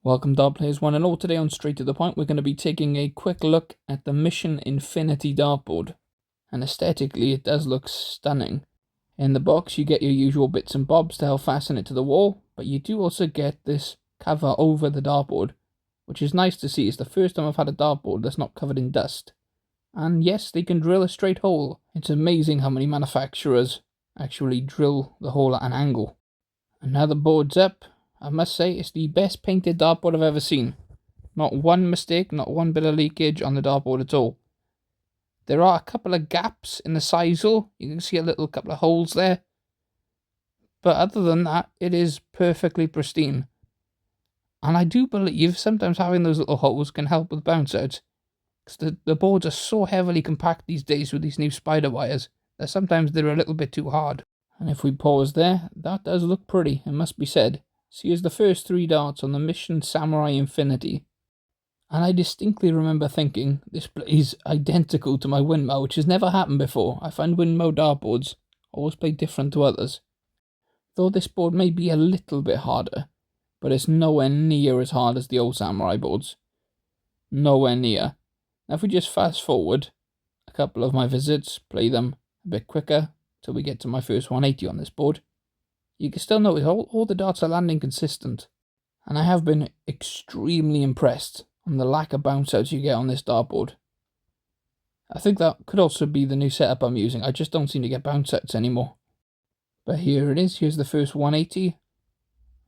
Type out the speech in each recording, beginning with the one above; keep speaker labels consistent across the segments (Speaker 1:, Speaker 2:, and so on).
Speaker 1: Welcome dart players one and all. Today on Straight to the Point we're going to be taking a quick look at the Mission Infinity dartboard, and aesthetically it does look stunning. In the box you get your usual bits and bobs to help fasten it to the wall, but you do also get this cover over the dartboard, which is nice to see. It's the first time I've had a dartboard that's not covered in dust. And yes, they can drill a straight hole. It's amazing how many manufacturers actually drill the hole at an angle. And now the board's up, I must say it's the best painted dartboard I've ever seen. Not one mistake, not one bit of leakage on the dartboard at all. There are a couple of gaps in the sisal. You can see a little couple of holes there. But other than that, it is perfectly pristine. And I do believe sometimes having those little holes can help with bounce outs. Because the boards are so heavily compact these days with these new spider wires that sometimes they're a little bit too hard. And if we pause there, that does look pretty, it must be said. So here's the first 3 darts on the Mission Samurai Infinity. And I distinctly remember thinking, this plays identical to my Windmill, which has never happened before. I find Windmill dartboards always play different to others. Though this board may be a little bit harder, but it's nowhere near as hard as the old Samurai boards. Nowhere near. Now if we just fast forward a couple of my visits, play them a bit quicker till we get to my first 180 on this board, you can still notice all the darts are landing consistent. And I have been extremely impressed on the lack of bounce outs you get on this dartboard. I think that could also be the new setup I'm using. I just don't seem to get bounce outs anymore. But here it is. Here's the first 180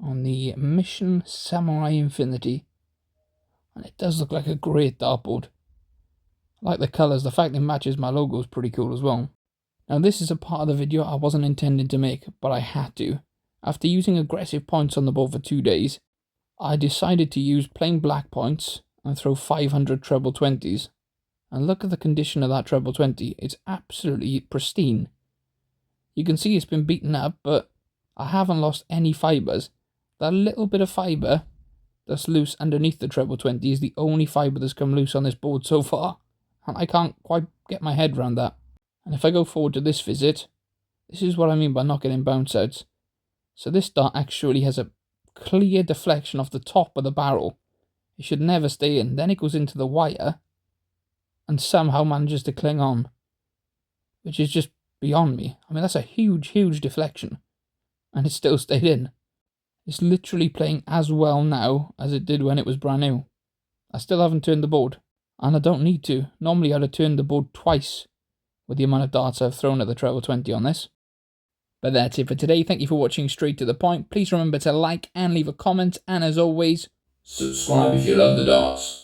Speaker 1: on the Mission Samurai Infinity. And it does look like a great dartboard. I like the colours. The fact it matches my logo is pretty cool as well. Now this is a part of the video I wasn't intending to make, but I had to. After using aggressive points on the board for 2 days, I decided to use plain black points and throw 500 treble 20s. And look at the condition of that treble 20, it's absolutely pristine. You can see it's been beaten up, but I haven't lost any fibres. That little bit of fibre that's loose underneath the treble 20 is the only fibre that's come loose on this board so far. And I can't quite get my head around that. And if I go forward to this visit, this is what I mean by not getting bounce outs. So this dart actually has a clear deflection off the top of the barrel. It should never stay in. Then it goes into the wire and somehow manages to cling on, which is just beyond me. I mean, that's a huge deflection, and it still stayed in. It's literally playing as well now as it did when it was brand new. I still haven't turned the board, and I don't need to. Normally I'd have turned the board twice with the amount of darts I've thrown at the treble 20 on this. But that's it for today. Thank you for watching Straight to the Point. Please remember to like and leave a comment, and as always, subscribe if you love the darts.